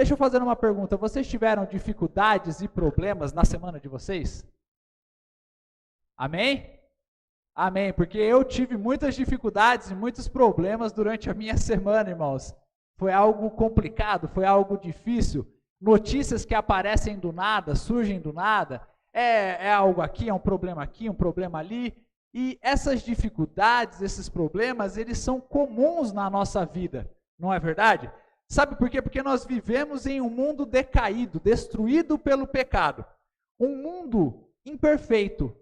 Deixa eu fazer uma pergunta. Vocês tiveram dificuldades e problemas na semana de vocês? Amém? Amém, porque eu tive muitas dificuldades e muitos problemas durante a minha semana, irmãos. Foi algo complicado, foi algo difícil. Notícias que aparecem do nada, surgem do nada. É algo aqui, é um problema ali. E essas dificuldades, esses problemas, eles são comuns na nossa vida, não é verdade? Sabe por quê? Porque nós vivemos em um mundo decaído, destruído pelo pecado. Um mundo imperfeito.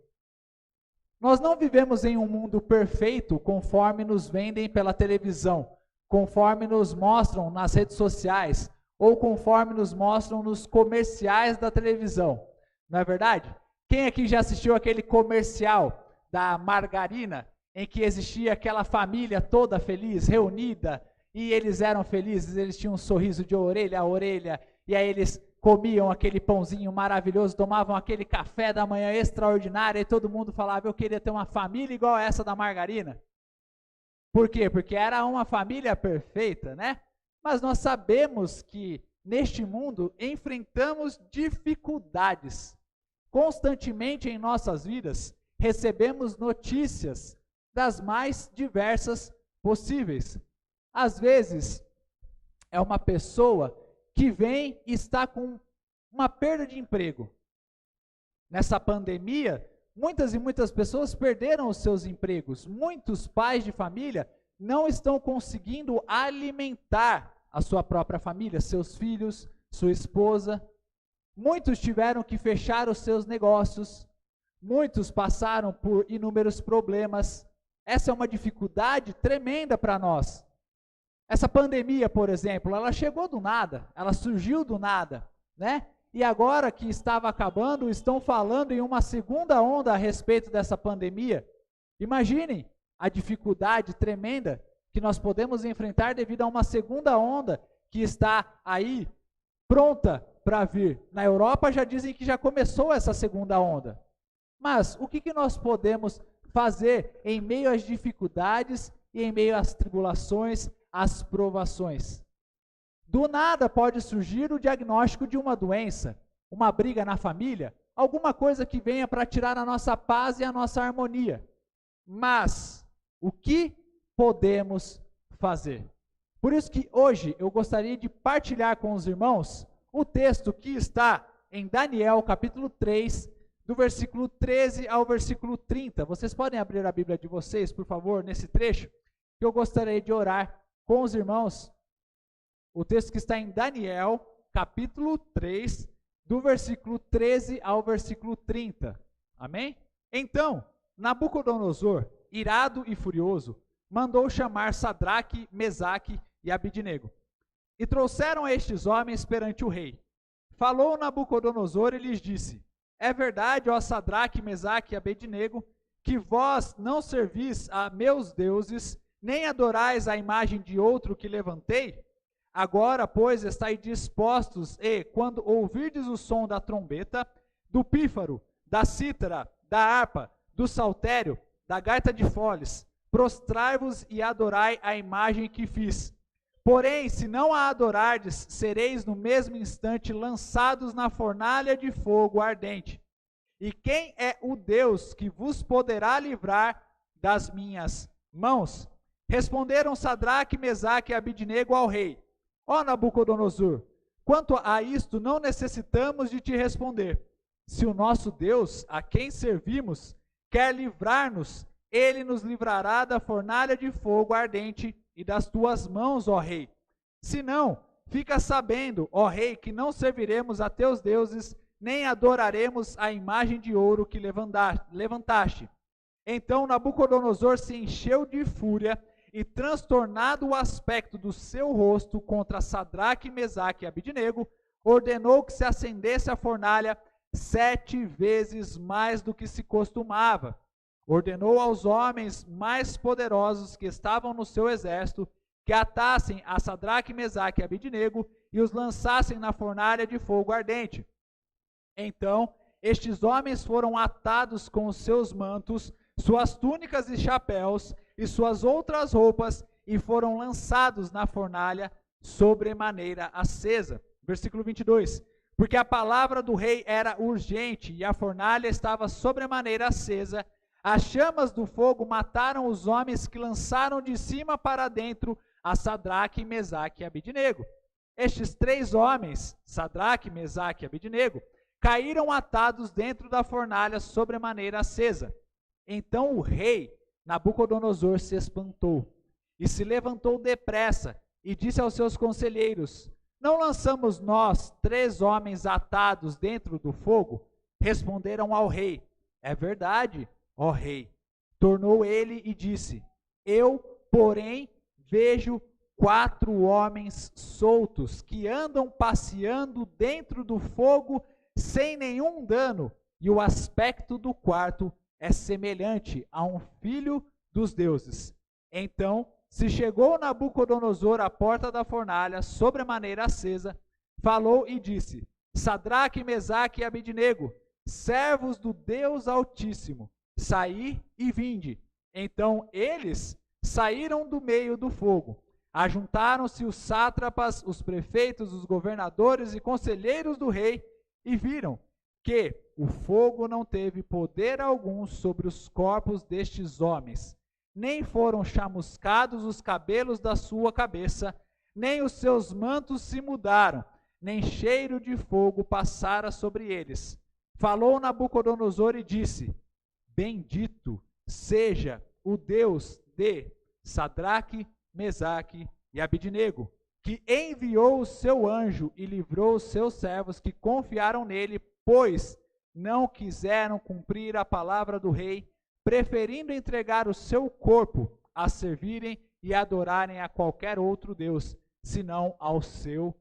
Nós não vivemos em um mundo perfeito conforme nos vendem pela televisão, conforme nos mostram nas redes sociais, ou conforme nos mostram nos comerciais da televisão. Não é verdade? Quem aqui já assistiu aquele comercial da margarina, em que existia aquela família toda feliz, reunida, e eles eram felizes, eles tinham um sorriso de orelha a orelha, e aí eles comiam aquele pãozinho maravilhoso, tomavam aquele café da manhã extraordinário, e todo mundo falava, eu queria ter uma família igual a essa da margarina. Por quê? Porque era uma família perfeita, né? Mas nós sabemos que neste mundo enfrentamos dificuldades. Constantemente em nossas vidas, recebemos notícias das mais diversas possíveis. Às vezes, é uma pessoa que vem e está com uma perda de emprego. Nessa pandemia, muitas e muitas pessoas perderam os seus empregos. Muitos pais de família não estão conseguindo alimentar a sua própria família, seus filhos, sua esposa. Muitos tiveram que fechar os seus negócios. Muitos passaram por inúmeros problemas. Essa é uma dificuldade tremenda para nós. Essa pandemia, por exemplo, ela chegou do nada, ela surgiu do nada, né? E agora que estava acabando, estão falando em uma segunda onda a respeito dessa pandemia. Imaginem a dificuldade tremenda que nós podemos enfrentar devido a uma segunda onda que está aí, pronta para vir. Na Europa já dizem que já começou essa segunda onda. Mas o que nós podemos fazer em meio às dificuldades e em meio às tribulações, às provações? Do nada pode surgir o diagnóstico de uma doença, uma briga na família, alguma coisa que venha para tirar a nossa paz e a nossa harmonia. Mas o que podemos fazer? Por isso que hoje eu gostaria de partilhar com os irmãos o texto que está em Daniel, capítulo 3, do versículo 13 ao versículo 30. Vocês podem abrir a Bíblia de vocês, por favor, nesse trecho, que eu gostaria de orar com os irmãos. O texto que está em Daniel, capítulo 3, do versículo 13 ao versículo 30. Amém? Então, Nabucodonosor, irado e furioso, mandou chamar Sadraque, Mesaque e Abidnego. E trouxeram estes homens perante o rei. Falou Nabucodonosor e lhes disse: é verdade, ó Sadraque, Mesaque e Abednego, que vós não servis a meus deuses, nem adorais a imagem de outro que levantei? Agora, pois, estáis dispostos e, quando ouvirdes o som da trombeta, do pífaro, da cítara, da harpa, do saltério, da gaita de foles, prostrai-vos e adorai a imagem que fiz. Porém, se não a adorardes, sereis no mesmo instante lançados na fornalha de fogo ardente. E quem é o Deus que vos poderá livrar das minhas mãos? Responderam Sadraque, Mesaque e Abidnego ao rei: ó Nabucodonosor, quanto a isto não necessitamos de te responder. Se o nosso Deus, a quem servimos, quer livrar-nos, ele nos livrará da fornalha de fogo ardente e das tuas mãos, ó rei. Se não, fica sabendo, ó rei, que não serviremos a teus deuses, nem adoraremos a imagem de ouro que levantaste. Então Nabucodonosor se encheu de fúria e, transtornado o aspecto do seu rosto contra Sadraque, Mesaque e Abidnego, ordenou que se acendesse a fornalha 7 vezes mais do que se costumava. Ordenou aos homens mais poderosos que estavam no seu exército que atassem a Sadraque, Mesaque e Abidnego e os lançassem na fornalha de fogo ardente. Então, estes homens foram atados com os seus mantos, suas túnicas e chapéus e suas outras roupas e foram lançados na fornalha sobremaneira acesa. Versículo 22. Porque a palavra do rei era urgente e a fornalha estava sobremaneira acesa. As chamas do fogo mataram os homens que lançaram de cima para dentro a Sadraque, Mesaque e Abidnego. Estes 3 homens, Sadraque, Mesaque e Abidnego, caíram atados dentro da fornalha sobremaneira acesa. Então o rei Nabucodonosor se espantou e se levantou depressa e disse aos seus conselheiros: não lançamos nós 3 homens atados dentro do fogo? Responderam ao rei: é verdade, ó rei. Tornou ele e disse: eu, porém, vejo 4 homens soltos que andam passeando dentro do fogo sem nenhum dano, e o aspecto do quarto é semelhante a um filho dos deuses. Então se chegou Nabucodonosor à porta da fornalha, sobremaneira acesa, falou e disse: Sadraque, Mesaque e Abidnego, servos do Deus Altíssimo, saí e vinde. Então eles saíram do meio do fogo. Ajuntaram-se os sátrapas, os prefeitos, os governadores e conselheiros do rei, e viram que o fogo não teve poder algum sobre os corpos destes homens, nem foram chamuscados os cabelos da sua cabeça, nem os seus mantos se mudaram, nem cheiro de fogo passara sobre eles. Falou Nabucodonosor e disse: bendito seja o Deus de Sadraque, Mesaque e Abidnego, que enviou o seu anjo e livrou os seus servos que confiaram nele, pois não quiseram cumprir a palavra do rei, preferindo entregar o seu corpo a servirem e adorarem a qualquer outro Deus, senão ao seu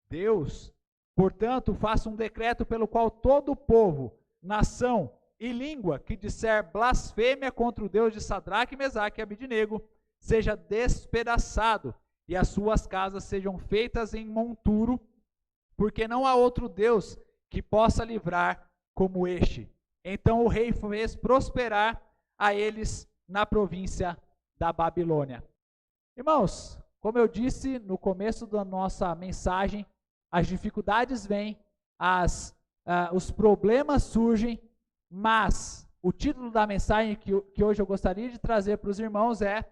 Deus. Portanto, faça um decreto pelo qual todo povo, nação e língua que disser blasfêmia contra o Deus de Sadraque, Mesaque e Abidnego, seja despedaçado, e as suas casas sejam feitas em monturo, porque não há outro Deus que possa livrar como este. Então o rei fez prosperar a eles na província da Babilônia. Irmãos, como eu disse no começo da nossa mensagem, as dificuldades vêm, os problemas surgem, mas o título da mensagem que hoje eu gostaria de trazer para os irmãos é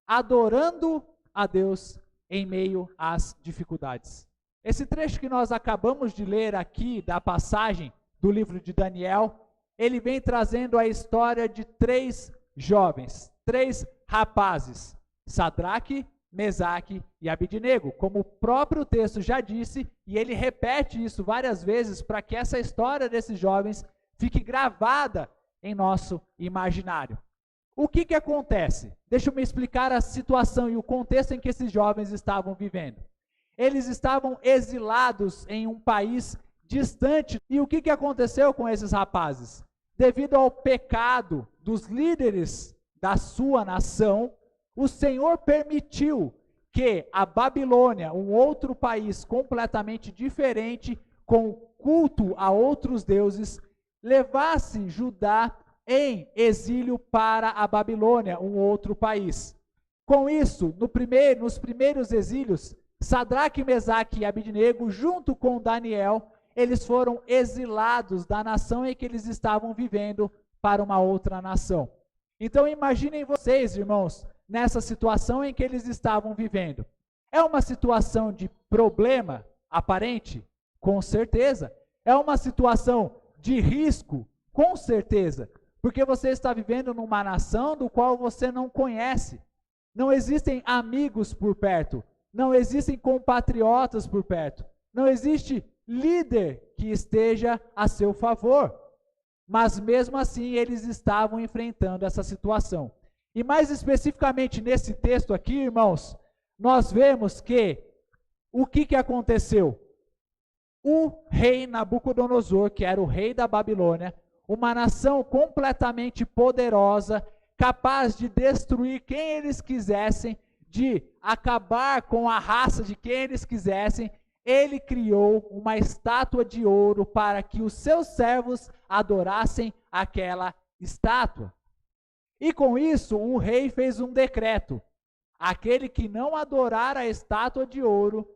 Adorando a Deus em meio às dificuldades. Esse trecho que nós acabamos de ler aqui da passagem do livro de Daniel, ele vem trazendo a história de 3 jovens, 3 rapazes, Sadraque, Mesaque e Abidnego, como o próprio texto já disse, e ele repete isso várias vezes para que essa história desses jovens fique gravada em nosso imaginário. O que acontece? Deixa eu me explicar a situação e o contexto em que esses jovens estavam vivendo. Eles estavam exilados em um país distante. E o que aconteceu com esses rapazes? Devido ao pecado dos líderes da sua nação, o Senhor permitiu que a Babilônia, um outro país completamente diferente, com culto a outros deuses, levasse Judá em exílio para a Babilônia, um outro país. Com isso, nos primeiros exílios, Sadraque, Mesaque e Abidnego, junto com Daniel, eles foram exilados da nação em que eles estavam vivendo para uma outra nação. Então imaginem vocês, irmãos, nessa situação em que eles estavam vivendo. É uma situação de problema aparente? Com certeza. É uma situação de risco? Com certeza. Porque você está vivendo numa nação do qual você não conhece. Não existem amigos por perto. Não existem compatriotas por perto. Não existe líder que esteja a seu favor. Mas mesmo assim eles estavam enfrentando essa situação. E mais especificamente nesse texto aqui, irmãos, nós vemos que o que aconteceu? O rei Nabucodonosor, que era o rei da Babilônia, uma nação completamente poderosa, capaz de destruir quem eles quisessem, de acabar com a raça de quem eles quisessem, ele criou uma estátua de ouro para que os seus servos adorassem aquela estátua. E com isso, o rei fez um decreto: aquele que não adorar a estátua de ouro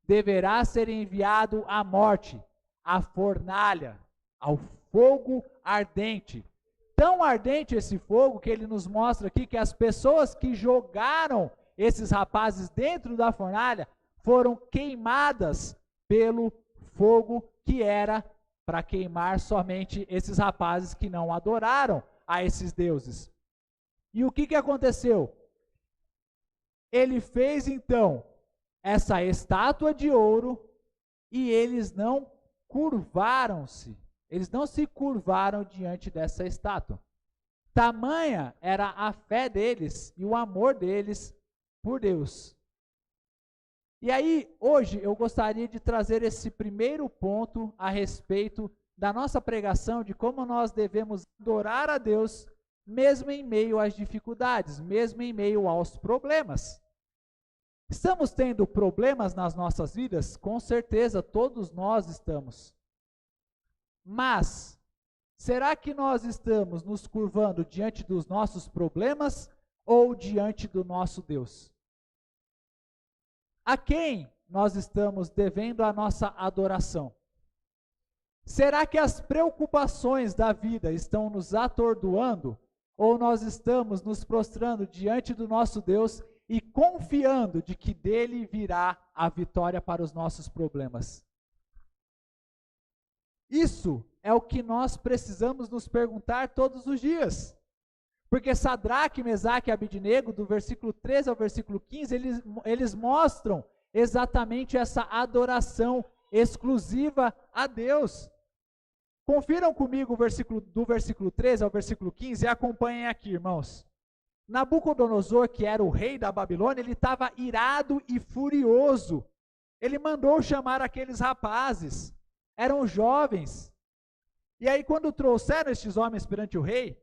deverá ser enviado à morte, à fornalha, ao fogo ardente. Tão ardente esse fogo que ele nos mostra aqui que as pessoas que jogaram esses rapazes dentro da fornalha foram queimadas pelo fogo que era para queimar somente esses rapazes que não adoraram a esses deuses. E o que aconteceu? Ele fez então essa estátua de ouro e eles não curvaram-se. Eles não se curvaram diante dessa estátua. Tamanha era a fé deles e o amor deles por Deus. E aí, hoje, eu gostaria de trazer esse primeiro ponto a respeito da nossa pregação, de como nós devemos adorar a Deus, mesmo em meio às dificuldades, mesmo em meio aos problemas. Estamos tendo problemas nas nossas vidas? Com certeza, todos nós estamos. Mas, será que nós estamos nos curvando diante dos nossos problemas ou diante do nosso Deus? A quem nós estamos devendo a nossa adoração? Será que as preocupações da vida estão nos atordoando? Ou nós estamos nos prostrando diante do nosso Deus e confiando de que dele virá a vitória para os nossos problemas? Isso é o que nós precisamos nos perguntar todos os dias. Porque Sadraque, Mesaque e Abidnego, do versículo 13 ao versículo 15, eles mostram exatamente essa adoração exclusiva a Deus. Confiram comigo do versículo 13 ao versículo 15 e acompanhem aqui, irmãos. Nabucodonosor, que era o rei da Babilônia, ele estava irado e furioso. Ele mandou chamar aqueles rapazes, eram jovens. E aí, quando trouxeram estes homens perante o rei,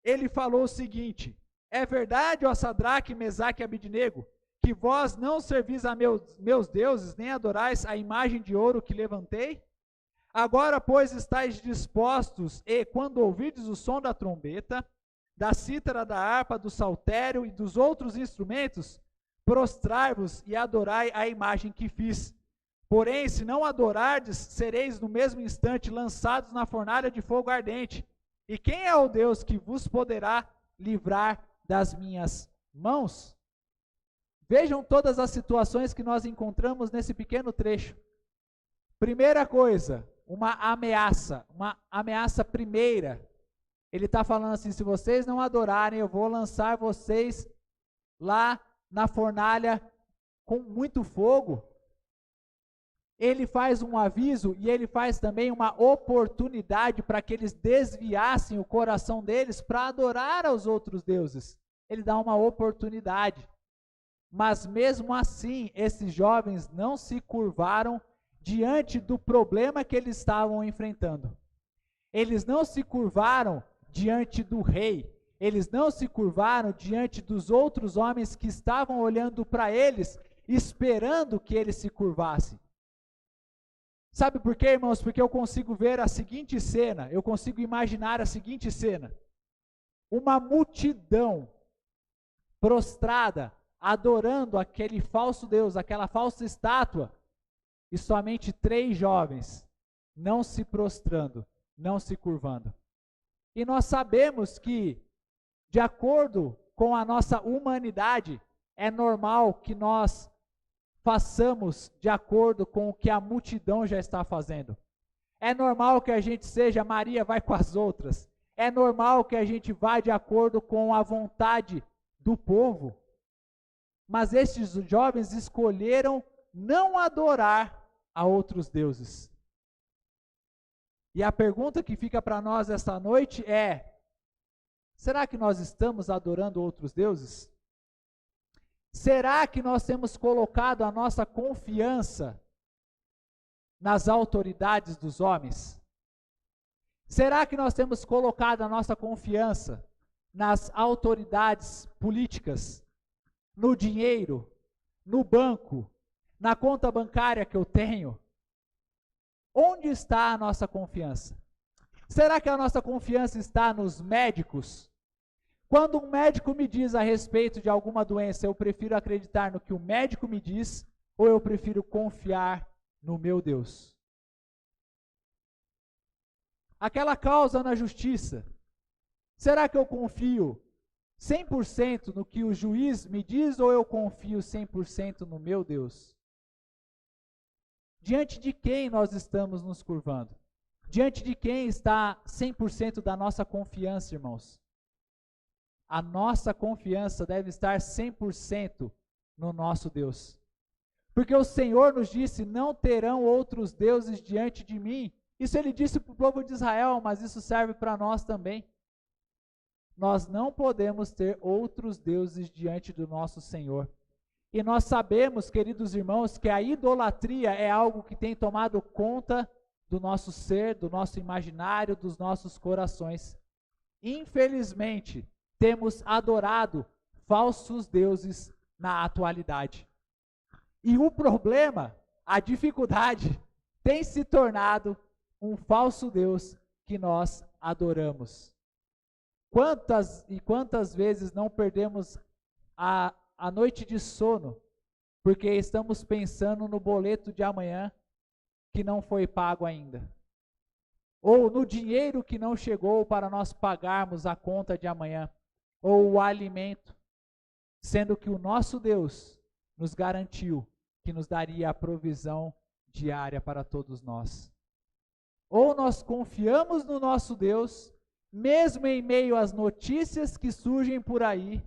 ele falou o seguinte: é verdade, ó Sadraque, Mesaque e Abidnego, que vós não servis a meus deuses, nem adorais a imagem de ouro que levantei? Agora, pois, estáis dispostos, e quando ouvides o som da trombeta, da cítara, da harpa, do saltério e dos outros instrumentos, prostrai-vos e adorai a imagem que fiz. Porém, se não adorardes, sereis no mesmo instante lançados na fornalha de fogo ardente. E quem é o Deus que vos poderá livrar das minhas mãos? Vejam todas as situações que nós encontramos nesse pequeno trecho. Primeira coisa, uma ameaça primeira. Ele está falando assim: se vocês não adorarem, eu vou lançar vocês lá na fornalha com muito fogo. Ele faz um aviso e ele faz também uma oportunidade para que eles desviassem o coração deles para adorar aos outros deuses. Ele dá uma oportunidade. Mas mesmo assim, esses jovens não se curvaram diante do problema que eles estavam enfrentando. Eles não se curvaram diante do rei. Eles não se curvaram diante dos outros homens que estavam olhando para eles, esperando que eles se curvassem. Sabe por quê, irmãos? Porque eu consigo ver a seguinte cena, eu consigo imaginar a seguinte cena. Uma multidão prostrada, adorando aquele falso Deus, aquela falsa estátua, e somente 3 jovens não se prostrando, não se curvando. E nós sabemos que, de acordo com a nossa humanidade, é normal que nós façamos de acordo com o que a multidão já está fazendo. É normal que a gente seja Maria vai com as outras. É normal que a gente vá de acordo com a vontade do povo. Mas estes jovens escolheram não adorar a outros deuses. E a pergunta que fica para nós esta noite é: será que nós estamos adorando outros deuses? Será que nós temos colocado a nossa confiança nas autoridades dos homens? Será que nós temos colocado a nossa confiança nas autoridades políticas, no dinheiro, no banco, na conta bancária que eu tenho? Onde está a nossa confiança? Será que a nossa confiança está nos médicos? Quando um médico me diz a respeito de alguma doença, eu prefiro acreditar no que o médico me diz, ou eu prefiro confiar no meu Deus? Aquela causa na justiça, será que eu confio 100% no que o juiz me diz ou eu confio 100% no meu Deus? Diante de quem nós estamos nos curvando? Diante de quem está 100% da nossa confiança, irmãos? A nossa confiança deve estar 100% no nosso Deus. Porque o Senhor nos disse, não terão outros deuses diante de mim. Isso ele disse para o povo de Israel, mas isso serve para nós também. Nós não podemos ter outros deuses diante do nosso Senhor. E nós sabemos, queridos irmãos, que a idolatria é algo que tem tomado conta do nosso ser, do nosso imaginário, dos nossos corações. Infelizmente, temos adorado falsos deuses na atualidade. E o problema, a dificuldade, tem se tornado um falso Deus que nós adoramos. Quantas e quantas vezes não perdemos a noite de sono, porque estamos pensando no boleto de amanhã que não foi pago ainda, ou no dinheiro que não chegou para nós pagarmos a conta de amanhã, ou o alimento, sendo que o nosso Deus nos garantiu que nos daria a provisão diária para todos nós. Ou nós confiamos no nosso Deus, mesmo em meio às notícias que surgem por aí,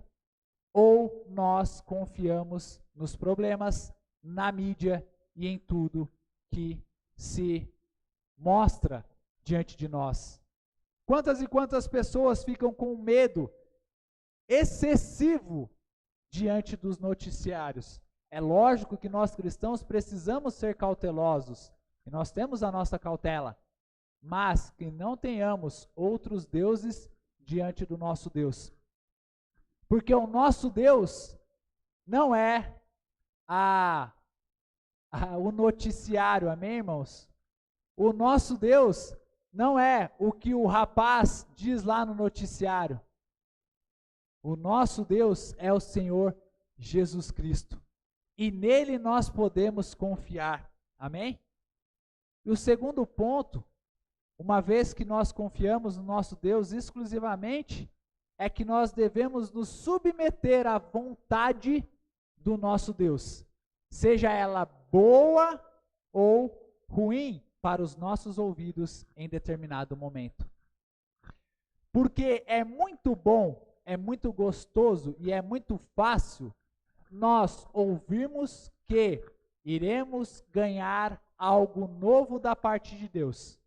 ou nós confiamos nos problemas, na mídia e em tudo que se mostra diante de nós. Quantas e quantas pessoas ficam com medo excessivo diante dos noticiários? É lógico que nós cristãos precisamos ser cautelosos, e nós temos a nossa cautela, mas que não tenhamos outros deuses diante do nosso Deus. Porque o nosso Deus não é o noticiário, amém, irmãos? O nosso Deus não é o que o rapaz diz lá no noticiário. O nosso Deus é o Senhor Jesus Cristo. E nele nós podemos confiar, amém? E o segundo ponto, uma vez que nós confiamos no nosso Deus exclusivamente, é que nós devemos nos submeter à vontade do nosso Deus, seja ela boa ou ruim para os nossos ouvidos em determinado momento. Porque é muito bom, é muito gostoso e é muito fácil nós ouvirmos que iremos ganhar algo novo da parte de Deus,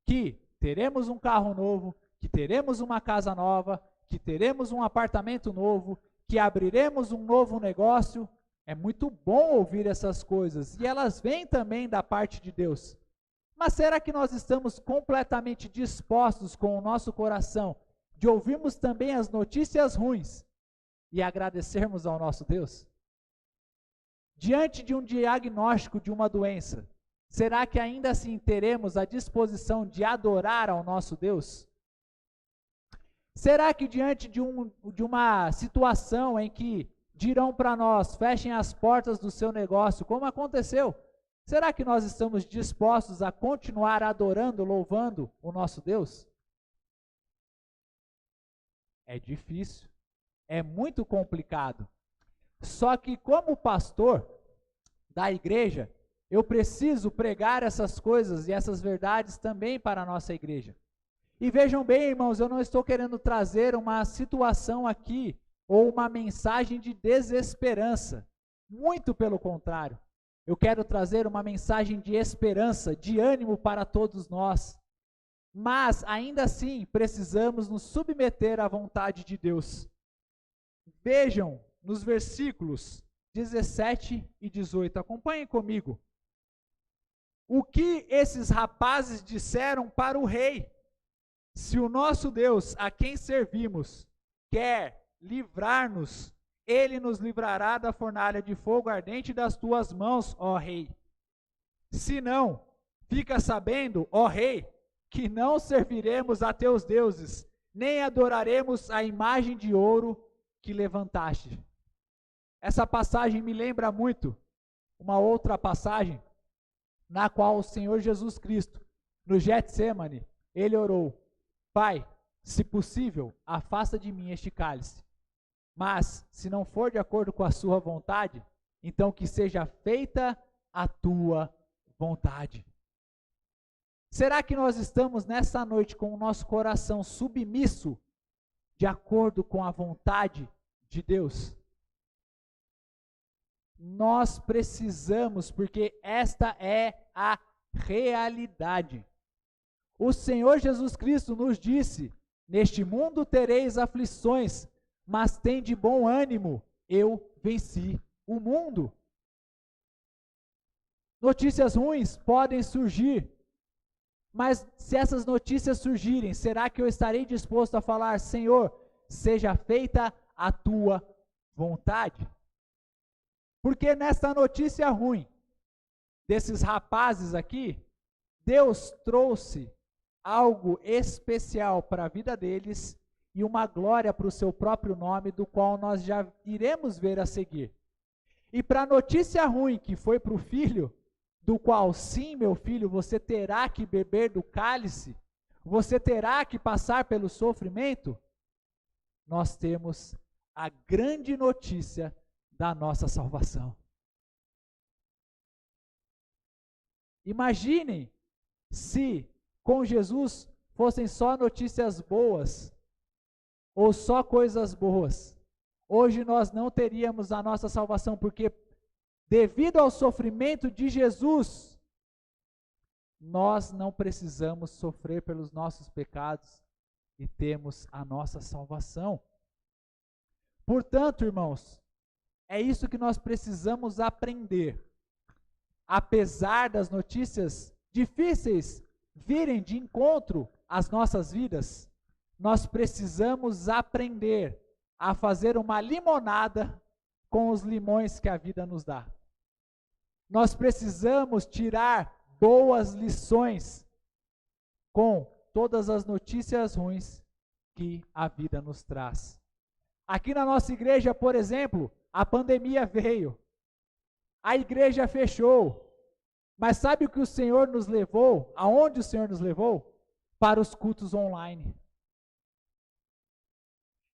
que teremos um carro novo, que teremos uma casa nova, que teremos um apartamento novo, que abriremos um novo negócio. É muito bom ouvir essas coisas, e elas vêm também da parte de Deus. Mas será que nós estamos completamente dispostos com o nosso coração de ouvirmos também as notícias ruins e agradecermos ao nosso Deus? Diante de um diagnóstico de uma doença, será que ainda assim teremos a disposição de adorar ao nosso Deus? Será que diante de uma situação em que dirão para nós, fechem as portas do seu negócio, como aconteceu, será que nós estamos dispostos a continuar adorando, louvando o nosso Deus? É difícil, é muito complicado. Só que como pastor da igreja, eu preciso pregar essas coisas e essas verdades também para a nossa igreja. E vejam bem, irmãos, eu não estou querendo trazer uma situação aqui, ou uma mensagem de desesperança. Muito pelo contrário. Eu quero trazer uma mensagem de esperança, de ânimo para todos nós. Mas, ainda assim, precisamos nos submeter à vontade de Deus. Vejam nos versículos 17 e 18. Acompanhem comigo. O que esses rapazes disseram para o rei? Se o nosso Deus, a quem servimos, quer livrar-nos, ele nos livrará da fornalha de fogo ardente das tuas mãos, ó rei. Se não, fica sabendo, ó rei, que não serviremos a teus deuses, nem adoraremos a imagem de ouro que levantaste. Essa passagem me lembra muito uma outra passagem na qual o Senhor Jesus Cristo, no Getsêmani, ele orou: Pai, se possível, afasta de mim este cálice. Mas, se não for de acordo com a sua vontade, então que seja feita a tua vontade. Será que nós estamos nessa noite com o nosso coração submisso de acordo com a vontade de Deus? Nós precisamos, porque esta é a realidade. O Senhor Jesus Cristo nos disse: neste mundo tereis aflições, mas tende bom ânimo, eu venci o mundo. Notícias ruins podem surgir, mas se essas notícias surgirem, será que eu estarei disposto a falar: Senhor, seja feita a tua vontade? Porque nessa notícia ruim desses rapazes aqui, Deus trouxe algo especial para a vida deles e uma glória para o seu próprio nome, do qual nós já iremos ver a seguir. E para a notícia ruim que foi para o filho, do qual, sim, meu filho, você terá que beber do cálice, você terá que passar pelo sofrimento, nós temos a grande notícia da nossa salvação. Imaginem se com Jesus fossem só notícias boas, ou só coisas boas. Hoje nós não teríamos a nossa salvação, porque devido ao sofrimento de Jesus, nós não precisamos sofrer pelos nossos pecados e temos a nossa salvação. Portanto, irmãos, é isso que nós precisamos aprender. Apesar das notícias difíceis virem de encontro às nossas vidas, nós precisamos aprender a fazer uma limonada com os limões que a vida nos dá. Nós precisamos tirar boas lições com todas as notícias ruins que a vida nos traz. Aqui na nossa igreja, por exemplo, a pandemia veio, a igreja fechou, mas sabe o que o Senhor nos levou? Aonde o Senhor nos levou? Para os cultos online.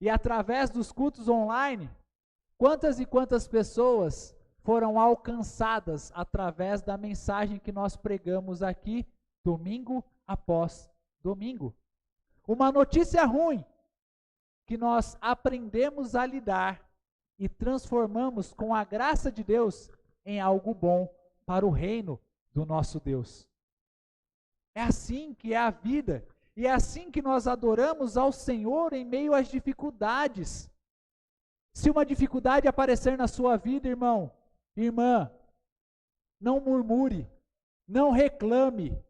E através dos cultos online, quantas e quantas pessoas foram alcançadas através da mensagem que nós pregamos aqui, domingo após domingo. Uma notícia ruim, que nós aprendemos a lidar e transformamos com a graça de Deus em algo bom para o reino do nosso Deus. É assim que é a vida, e é assim que nós adoramos ao Senhor em meio às dificuldades. Se uma dificuldade aparecer na sua vida, irmão, irmã, não murmure, não reclame,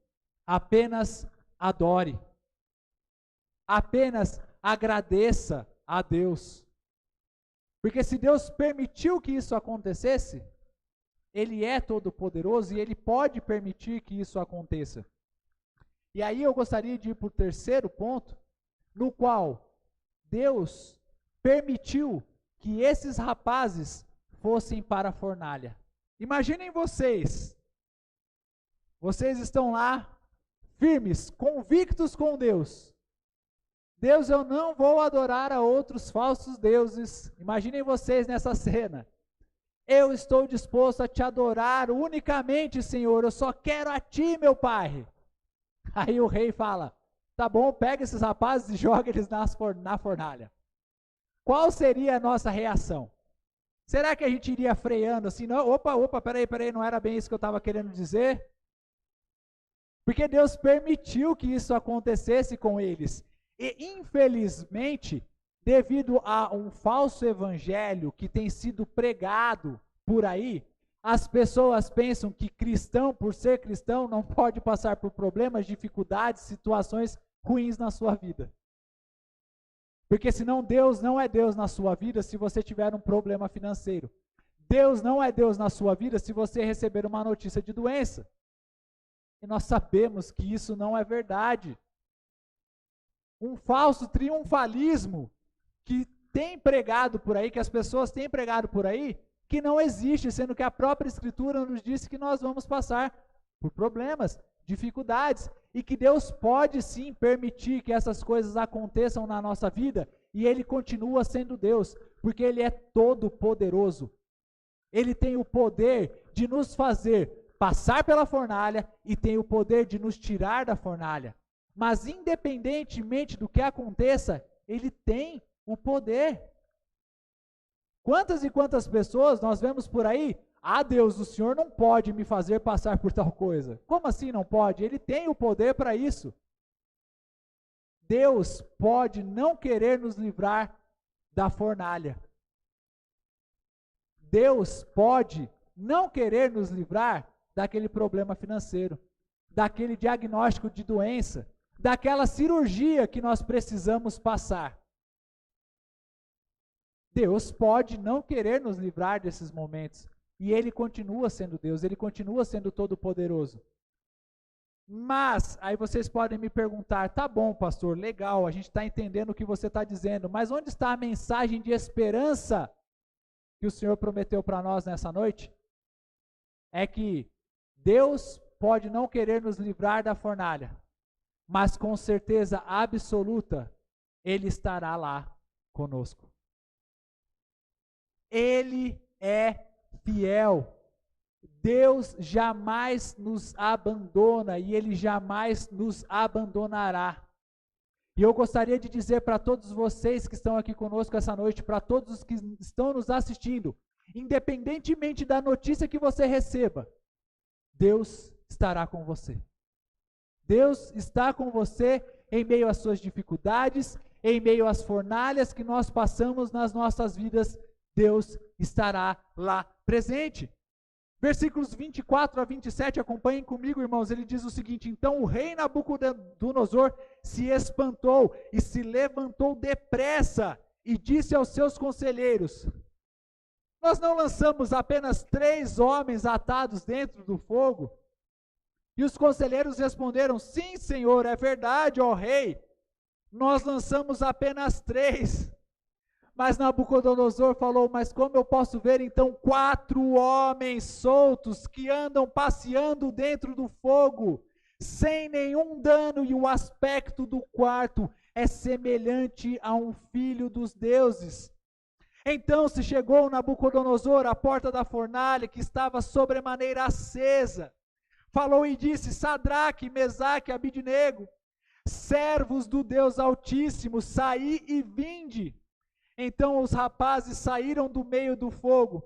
apenas adore. Apenas agradeça a Deus. Porque se Deus permitiu que isso acontecesse, Ele é todo-poderoso e Ele pode permitir que isso aconteça. E aí eu gostaria de ir para o terceiro ponto, no qual Deus permitiu que esses rapazes fossem para a fornalha. Imaginem vocês estão lá, firmes, convictos com Deus. Deus, eu não vou adorar a outros falsos deuses. Imaginem vocês nessa cena. Eu estou disposto a te adorar unicamente, Senhor, eu só quero a ti, meu Pai. Aí o rei fala: tá bom, pega esses rapazes e joga eles na fornalha. Qual seria a nossa reação? Será que a gente iria freando assim? Não, opa, peraí, não era bem isso que eu estava querendo dizer? Porque Deus permitiu que isso acontecesse com eles. E infelizmente, devido a um falso evangelho que tem sido pregado por aí, as pessoas pensam que cristão, por ser cristão, não pode passar por problemas, dificuldades, situações ruins na sua vida. Porque senão Deus não é Deus na sua vida se você tiver um problema financeiro. Deus não é Deus na sua vida se você receber uma notícia de doença. E nós sabemos que isso não é verdade. Um falso triunfalismo que tem pregado por aí, que as pessoas têm pregado por aí, que não existe, sendo que a própria Escritura nos disse que nós vamos passar por problemas, dificuldades, e que Deus pode sim permitir que essas coisas aconteçam na nossa vida, e Ele continua sendo Deus, porque Ele é todo poderoso. Ele tem o poder de nos fazer passar pela fornalha e tem o poder de nos tirar da fornalha. Mas independentemente do que aconteça, Ele tem o poder. Quantas e quantas pessoas nós vemos por aí? Ah, Deus, o Senhor não pode me fazer passar por tal coisa. Como assim não pode? Ele tem o poder para isso. Deus pode não querer nos livrar da fornalha. Deus pode não querer nos livrar daquele problema financeiro, daquele diagnóstico de doença, daquela cirurgia que nós precisamos passar. Deus pode não querer nos livrar desses momentos, e Ele continua sendo Deus, Ele continua sendo todo-poderoso. Mas, aí vocês podem me perguntar, tá bom, pastor, legal, a gente está entendendo o que você está dizendo, mas onde está a mensagem de esperança que o Senhor prometeu para nós nessa noite? É que Deus pode não querer nos livrar da fornalha, mas com certeza absoluta, Ele estará lá conosco. Ele é fiel. Deus jamais nos abandona e Ele jamais nos abandonará. E eu gostaria de dizer para todos vocês que estão aqui conosco essa noite, para todos os que estão nos assistindo, independentemente da notícia que você receba, Deus estará com você. Deus está com você em meio às suas dificuldades, em meio às fornalhas que nós passamos nas nossas vidas, Deus estará lá presente. Versículos 24 a 27, acompanhem comigo, irmãos, ele diz o seguinte: então o rei Nabucodonosor se espantou e se levantou depressa e disse aos seus conselheiros: nós não lançamos apenas 3 homens atados dentro do fogo? E os conselheiros responderam: sim, senhor, é verdade, ó rei, nós lançamos apenas 3. Mas Nabucodonosor falou: mas como eu posso ver então 4 homens soltos que andam passeando dentro do fogo, sem nenhum dano, e o aspecto do quarto é semelhante a um filho dos deuses? Então se chegou Nabucodonosor à porta da fornalha, que estava sobremaneira acesa, falou e disse: Sadraque, Mesaque, Abidnego, servos do Deus Altíssimo, saí e vinde. Então os rapazes saíram do meio do fogo,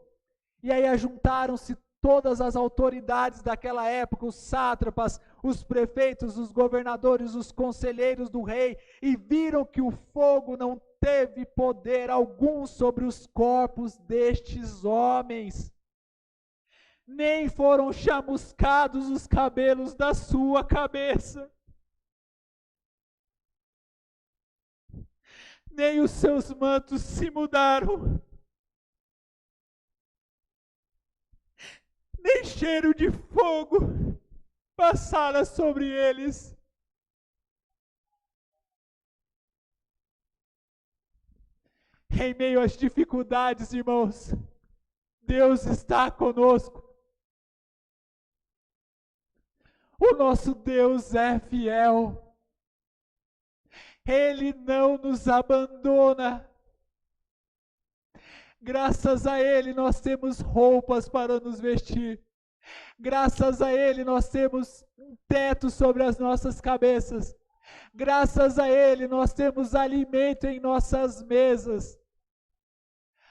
e aí ajuntaram-se todas as autoridades daquela época, os sátrapas, os prefeitos, os governadores, os conselheiros do rei, e viram que o fogo não teve poder algum sobre os corpos destes homens, nem foram chamuscados os cabelos da sua cabeça, nem os seus mantos se mudaram, nem cheiro de fogo passara sobre eles. Em meio às dificuldades, irmãos, Deus está conosco. O nosso Deus é fiel. Ele não nos abandona. Graças a Ele nós temos roupas para nos vestir. Graças a Ele nós temos um teto sobre as nossas cabeças. Graças a Ele nós temos alimento em nossas mesas.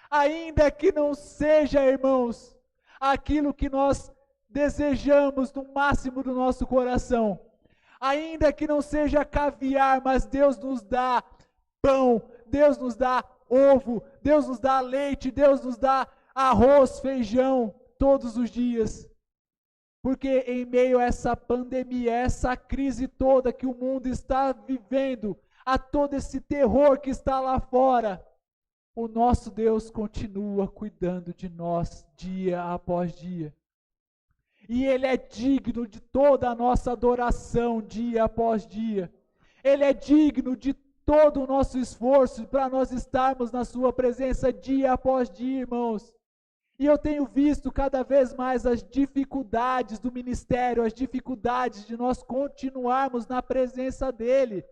Ainda que não seja, irmãos, aquilo que nós desejamos no máximo do nosso coração, ainda que não seja caviar, mas Deus nos dá pão, Deus nos dá ovo, Deus nos dá leite, Deus nos dá arroz, feijão, todos os dias. Porque em meio a essa pandemia, essa crise toda que o mundo está vivendo, a todo esse terror que está lá fora, o nosso Deus continua cuidando de nós dia após dia. E Ele é digno de toda a nossa adoração dia após dia. Ele é digno de todo o nosso esforço para nós estarmos na sua presença dia após dia, irmãos. E eu tenho visto cada vez mais as dificuldades do ministério, as dificuldades de nós continuarmos na presença dEle.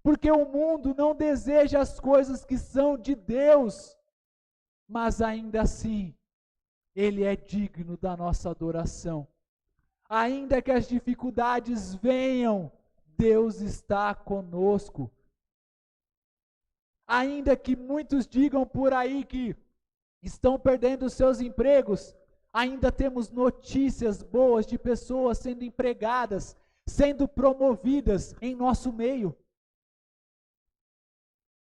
Porque o mundo não deseja as coisas que são de Deus, mas ainda assim, Ele é digno da nossa adoração. Ainda que as dificuldades venham, Deus está conosco. Ainda que muitos digam por aí que estão perdendo seus empregos, ainda temos notícias boas de pessoas sendo empregadas, sendo promovidas em nosso meio.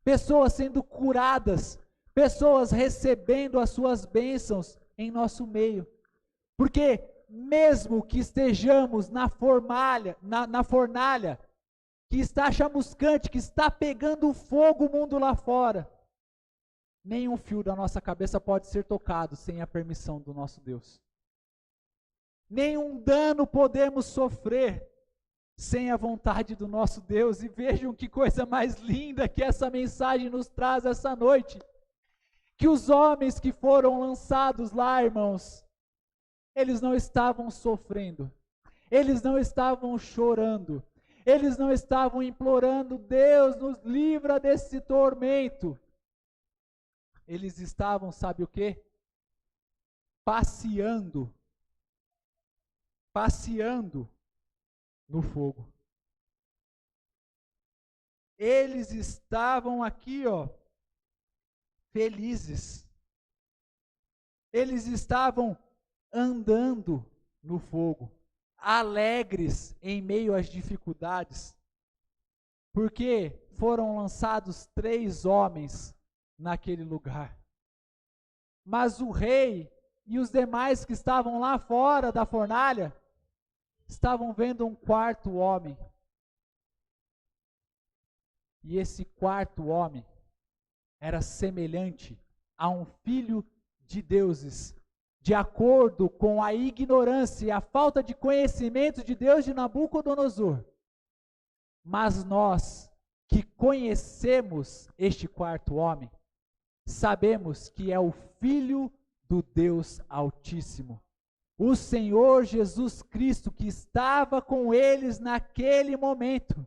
Pessoas sendo curadas, pessoas recebendo as suas bênçãos em nosso meio. Porque mesmo que estejamos na fornalha, que está chamuscante, que está pegando fogo o mundo lá fora, nenhum fio da nossa cabeça pode ser tocado sem a permissão do nosso Deus. Nenhum dano podemos sofrer sem a vontade do nosso Deus. E vejam que coisa mais linda que essa mensagem nos traz essa noite. Que os homens que foram lançados lá, irmãos, eles não estavam sofrendo, eles não estavam chorando, eles não estavam implorando, Deus nos livra desse tormento. Eles estavam, sabe o quê? Passeando no fogo. Eles estavam aqui, felizes. Eles estavam andando no fogo, alegres em meio às dificuldades, porque foram lançados 3 homens naquele lugar. Mas o rei e os demais que estavam lá fora da fornalha estavam vendo um 4º homem. E esse 4º homem era semelhante a um filho de deuses, de acordo com a ignorância e a falta de conhecimento de Deus de Nabucodonosor. Mas nós que conhecemos este 4º homem, sabemos que é o Filho do Deus Altíssimo, o Senhor Jesus Cristo, que estava com eles naquele momento.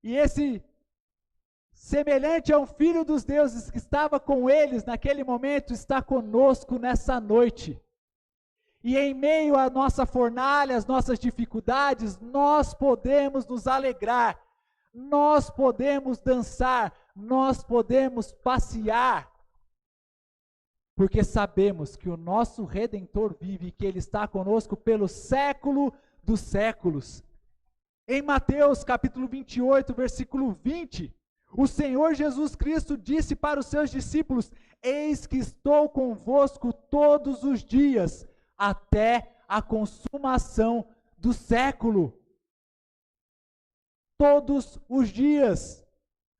E esse semelhante a um filho dos deuses que estava com eles naquele momento, está conosco nessa noite. E em meio à nossa fornalha, às nossas dificuldades, nós podemos nos alegrar, nós podemos dançar, nós podemos passear, porque sabemos que o nosso Redentor vive e que Ele está conosco pelo século dos séculos. Em Mateus capítulo 28, versículo 20, o Senhor Jesus Cristo disse para os seus discípulos: eis que estou convosco todos os dias, até a consumação do século. Todos os dias.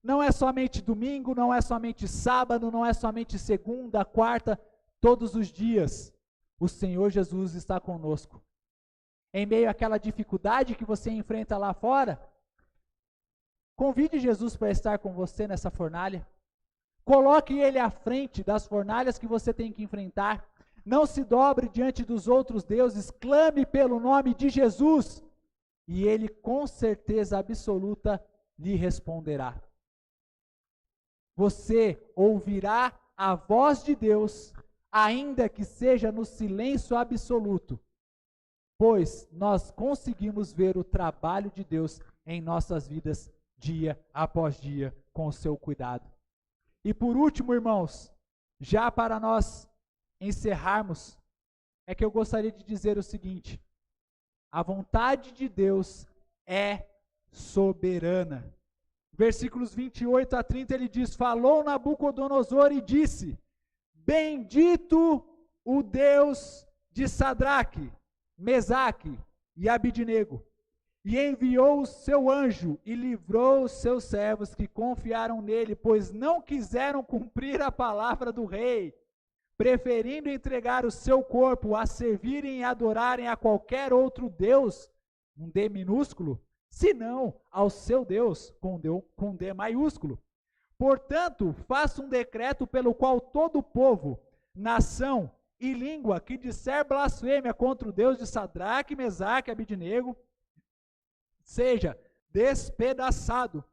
Não é somente domingo, não é somente sábado, não é somente segunda, quarta, todos os dias. O Senhor Jesus está conosco. Em meio àquela dificuldade que você enfrenta lá fora, convide Jesus para estar com você nessa fornalha. Coloque Ele à frente das fornalhas que você tem que enfrentar. Não se dobre diante dos outros deuses, clame pelo nome de Jesus, e Ele com certeza absoluta lhe responderá. Você ouvirá a voz de Deus, ainda que seja no silêncio absoluto, pois nós conseguimos ver o trabalho de Deus em nossas vidas, dia após dia, com o seu cuidado. E por último, irmãos, já para nós encerrarmos, é que eu gostaria de dizer o seguinte: a vontade de Deus é soberana. Versículos 28 a 30 ele diz: falou Nabucodonosor e disse: bendito o Deus de Sadraque, Mesaque e Abidnego, e enviou o seu anjo e livrou os seus servos que confiaram nele, pois não quiseram cumprir a palavra do rei, preferindo entregar o seu corpo a servirem e adorarem a qualquer outro Deus, um D minúsculo, senão ao seu Deus, com D maiúsculo. Portanto, faça um decreto pelo qual todo o povo, nação e língua que disser blasfêmia contra o Deus de Sadraque, Mesaque e Abidnego, seja despedaçado,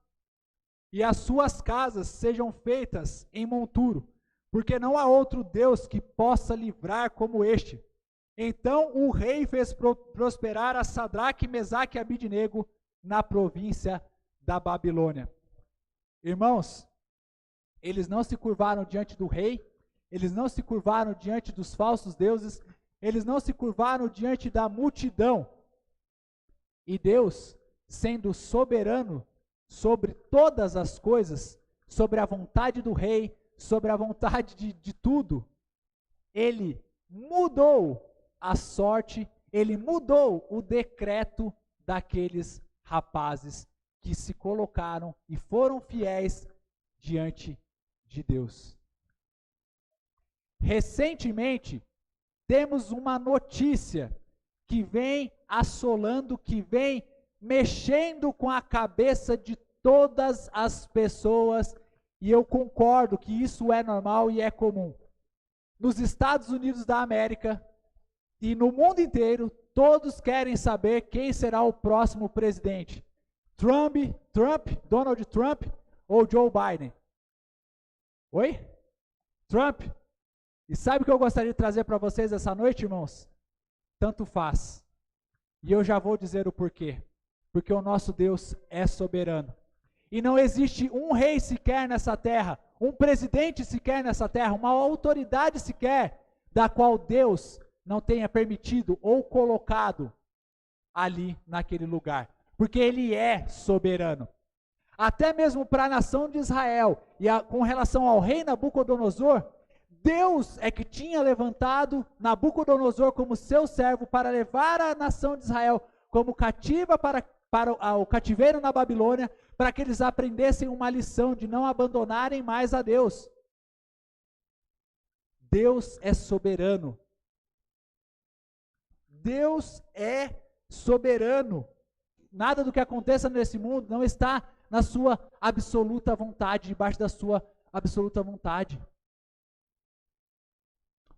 e as suas casas sejam feitas em monturo, porque não há outro Deus que possa livrar como este. Então o rei fez prosperar a Sadraque, Mesaque e Abidnego na província da Babilônia. Irmãos, eles não se curvaram diante do rei, eles não se curvaram diante dos falsos deuses, eles não se curvaram diante da multidão. E Deus, sendo soberano sobre todas as coisas, sobre a vontade do rei, sobre a vontade de tudo, ele mudou a sorte, ele mudou o decreto daqueles rapazes que se colocaram e foram fiéis diante de Deus. Recentemente, temos uma notícia que vem assolando, que vem mexendo com a cabeça de todas as pessoas, e eu concordo que isso é normal e é comum. Nos Estados Unidos da América e no mundo inteiro, todos querem saber quem será o próximo presidente. Donald Trump ou Joe Biden? Oi? Trump? E sabe o que eu gostaria de trazer para vocês essa noite, irmãos? Tanto faz. E eu já vou dizer o porquê. Porque o nosso Deus é soberano. E não existe um rei sequer nessa terra, um presidente sequer nessa terra, uma autoridade sequer, da qual Deus não tenha permitido ou colocado ali naquele lugar. Porque Ele é soberano. Até mesmo para a nação de Israel, e com relação ao rei Nabucodonosor, Deus é que tinha levantado Nabucodonosor como seu servo para levar a nação de Israel como cativa para o cativeiro na Babilônia, para que eles aprendessem uma lição de não abandonarem mais a Deus. Deus é soberano. Deus é soberano. Nada do que aconteça nesse mundo não está na sua absoluta vontade, debaixo da sua absoluta vontade.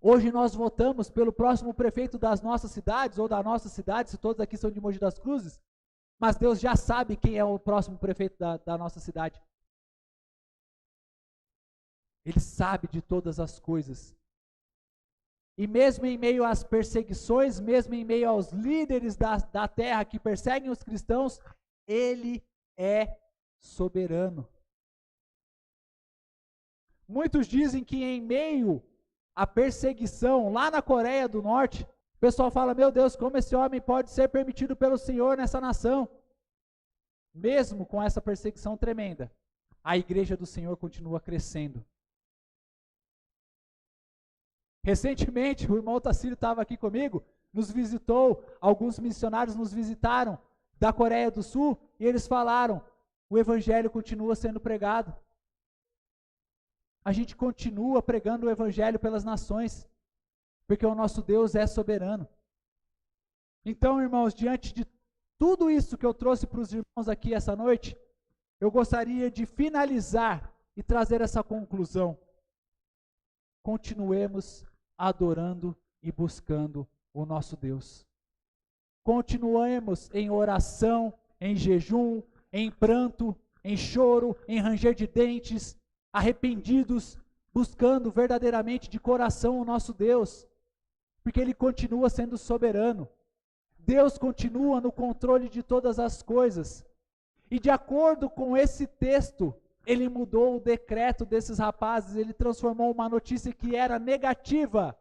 Hoje nós votamos pelo próximo prefeito das nossas cidades, ou da nossa cidade, se todos aqui são de Mogi das Cruzes, mas Deus já sabe quem é o próximo prefeito da nossa cidade. Ele sabe de todas as coisas. E mesmo em meio às perseguições, mesmo em meio aos líderes da terra que perseguem os cristãos, Ele é soberano. Muitos dizem que em meio à perseguição, lá na Coreia do Norte, o pessoal fala, meu Deus, como esse homem pode ser permitido pelo Senhor nessa nação? Mesmo com essa perseguição tremenda, a igreja do Senhor continua crescendo. Recentemente, o irmão Tacílio estava aqui comigo, nos visitou, alguns missionários nos visitaram da Coreia do Sul, e eles falaram, o evangelho continua sendo pregado. A gente continua pregando o evangelho pelas nações, porque o nosso Deus é soberano. Então, irmãos, diante de tudo isso que eu trouxe para os irmãos aqui essa noite, eu gostaria de finalizar e trazer essa conclusão. Continuemos adorando e buscando o nosso Deus. Continuemos em oração, em jejum, em pranto, em choro, em ranger de dentes, arrependidos, buscando verdadeiramente de coração o nosso Deus, porque Ele continua sendo soberano. Deus continua no controle de todas as coisas. E de acordo com esse texto, Ele mudou o decreto desses rapazes, Ele transformou uma notícia que era negativa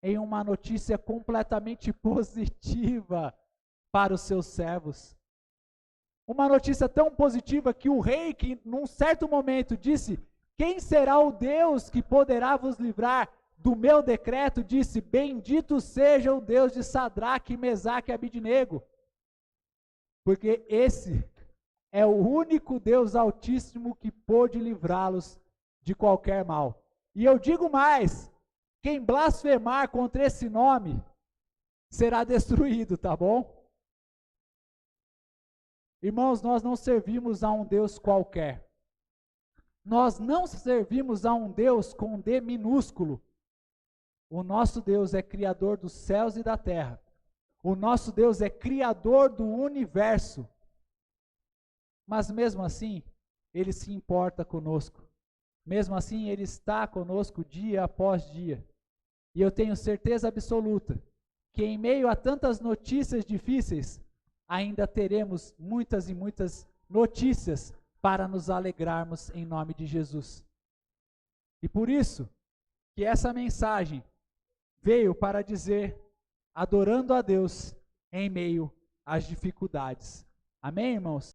em uma notícia completamente positiva para os seus servos. Uma notícia tão positiva que o rei, que num certo momento disse, quem será o Deus que poderá vos livrar do meu decreto? Disse, bendito seja o Deus de Sadraque, Mesaque e Abidnego. Porque esse é o único Deus altíssimo que pôde livrá-los de qualquer mal. E eu digo mais, quem blasfemar contra esse nome será destruído, tá bom? Irmãos, nós não servimos a um Deus qualquer. Nós não servimos a um Deus com D minúsculo. O nosso Deus é criador dos céus e da terra. O nosso Deus é criador do universo. Mas mesmo assim, Ele se importa conosco. Mesmo assim, Ele está conosco dia após dia. E eu tenho certeza absoluta que em meio a tantas notícias difíceis, ainda teremos muitas e muitas notícias para nos alegrarmos em nome de Jesus. E por isso que essa mensagem veio para dizer, adorando a Deus em meio às dificuldades. Amém, irmãos?